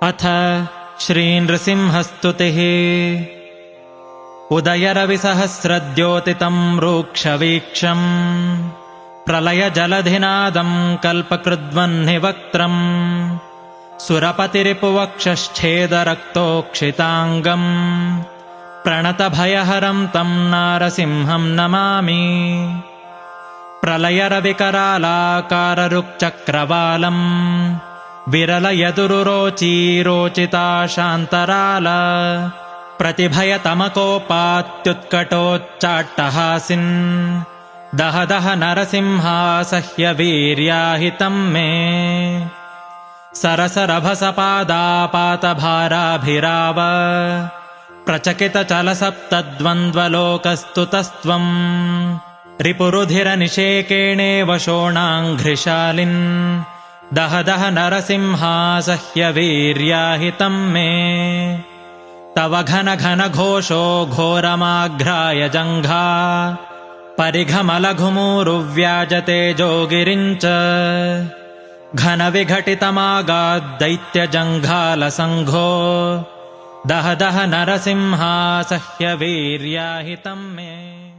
अथ श्रीनृसिंहस्तुतिः। उदयरविसहस्रद्योतितम् रूक्षवीक्षम् प्रलयजलधिनादम् कल्पकृद्वह्निवक्त्रम् सुरपतिरिपुवक्षश्छेदरक्तोक्षिताङ्गम् प्रणतभयहरम् तम् नारसिंहम् नमामि। प्रलयरविकरालाकाररुक्चक्रवालम् विरलयदुरुरोचीरोचिता शान्तराल प्रतिभयतमकोपात्युत्कटोच्चाट्टहासिन् दह दह नरसिंहासह्य वीर्याहितम् मे। सरसरभसपादापातभाराभिराव प्रचकितचलसप्तद्वन्द्वलोकस्तुतस्त्वम् रिपुरुधिरनिषेकेणेव शोणाङ्घ्रिशालिन् दह दह नरसिंहासह्य वीर्याहितम् मे। तव घन घन घोषो घोरमाघ्राय जङ्घा परिघमलघुमूरुव्याजतेजोगिरिम् च घनविघटितमागाद्दैत्यजङ्घालसङ्घो दह दह नरसिंहासह्य वीर्याहितम् मे।